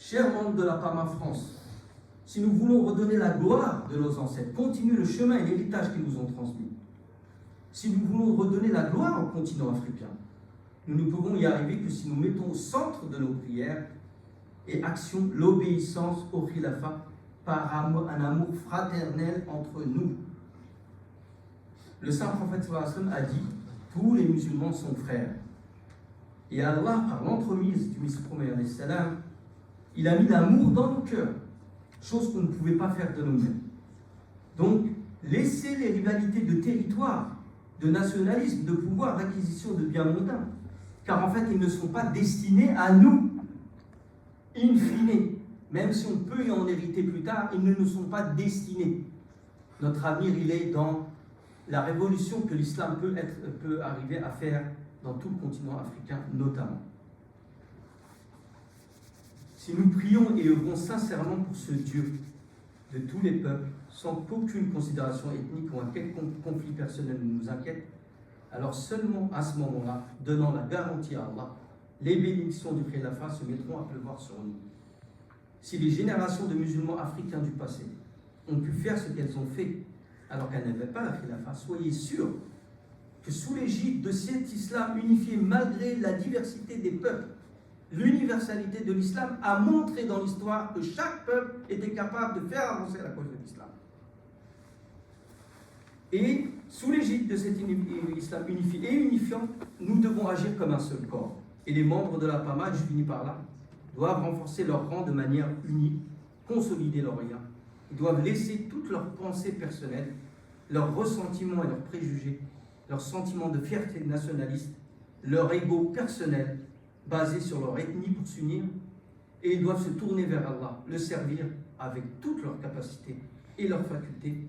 Chers membres de la PAMA France, si nous voulons redonner la gloire de nos ancêtres, continuer le chemin et l'héritage qu'ils nous ont transmis, si nous voulons redonner la gloire au continent africain, nous ne pouvons y arriver que si nous mettons au centre de nos prières et actions l'obéissance au khilafa par un amour fraternel entre nous. Le saint prophète a dit « Tous les musulmans sont frères ». Et Allah, par l'entremise du Messie promet, il a mis l'amour dans nos cœurs, chose qu'on ne pouvait pas faire de nous-mêmes. Donc, laissez les rivalités de territoire, de nationalisme, de pouvoir, d'acquisition de biens mondains, car en fait, ils ne sont pas destinés à nous, in fine. Même si on peut y en hériter plus tard, ils ne nous sont pas destinés. Notre avenir, il est dans la révolution que l'islam peut arriver à faire dans tout le continent africain, notamment. Si nous prions et œuvrons sincèrement pour ce Dieu de tous les peuples, sans qu'aucune considération ethnique ou un quelconque conflit personnel ne nous inquiète, alors seulement à ce moment-là, donnant la garantie à Allah, les bénédictions du Khilafa se mettront à pleuvoir sur nous. Si les générations de musulmans africains du passé ont pu faire ce qu'elles ont fait, alors qu'elles n'avaient pas la Khilafa, soyez sûrs que sous l'égide de cet islam unifié, malgré la diversité des peuples, l'universalité de l'islam a montré dans l'histoire que chaque peuple était capable de faire avancer la cause de l'islam. Et sous l'égide de cet islam unifié et unifiant, nous devons agir comme un seul corps. Et les membres de la PAMA, je finis par là, doivent renforcer leur rang de manière unie, consolider leurs liens. Ils doivent laisser toutes leurs pensées personnelles, leurs ressentiments et leurs préjugés, leurs sentiments de fierté nationaliste, leur ego personnel, basé sur leur ethnie pour s'unir, et ils doivent se tourner vers Allah, le servir avec toutes leurs capacités et leurs facultés,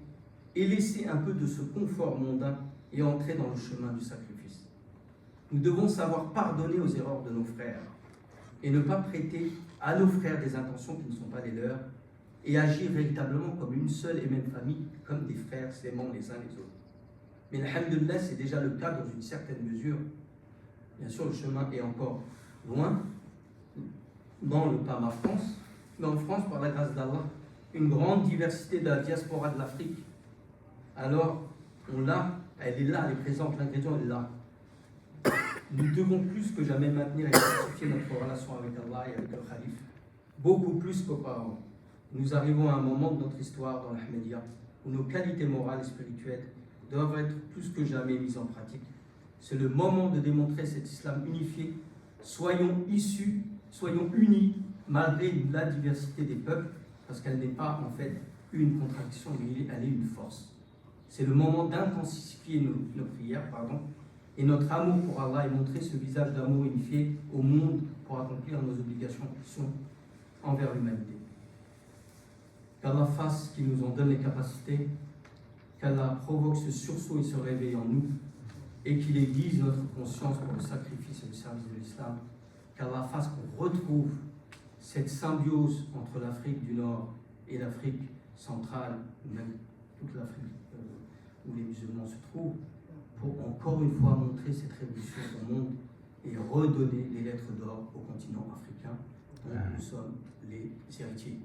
et laisser un peu de ce confort mondain et entrer dans le chemin du sacrifice. Nous devons savoir pardonner aux erreurs de nos frères et ne pas prêter à nos frères des intentions qui ne sont pas les leurs et agir véritablement comme une seule et même famille, comme des frères s'aimant les uns les autres. Mais alhamdoulilah, c'est déjà le cas dans une certaine mesure. Bien sûr, le chemin est encore loin. Dans le PAMA France, mais en France, par la grâce d'Allah, une grande diversité de la diaspora de l'Afrique. Alors, on l'a, elle est là, elle est présente, l'ingrédient est là. Nous devons plus que jamais maintenir et fortifier notre relation avec Allah et avec le Khalif, beaucoup plus qu'auparavant. Nous arrivons à un moment de notre histoire dans l'Ahmadiyya où nos qualités morales et spirituelles doivent être plus que jamais mises en pratique. C'est le moment de démontrer cet islam unifié. Soyons issus, soyons unis malgré la diversité des peuples, parce qu'elle n'est pas en fait une contradiction, mais elle est une force. C'est le moment d'intensifier nos prières, et notre amour pour Allah et montrer ce visage d'amour unifié au monde pour accomplir nos obligations envers l'humanité. Qu'Allah fasse qu'il nous en donne les capacités, qu'Allah provoque ce sursaut et ce réveil en nous, et qu'il aiguise notre conscience pour le sacrifice et le service de l'islam, qu'Allah fasse qu'on retrouve cette symbiose entre l'Afrique du Nord et l'Afrique centrale, ou même toute l'Afrique où les musulmans se trouvent, pour encore une fois montrer cette révolution au monde et redonner les lettres d'or au continent africain dont nous sommes les héritiers.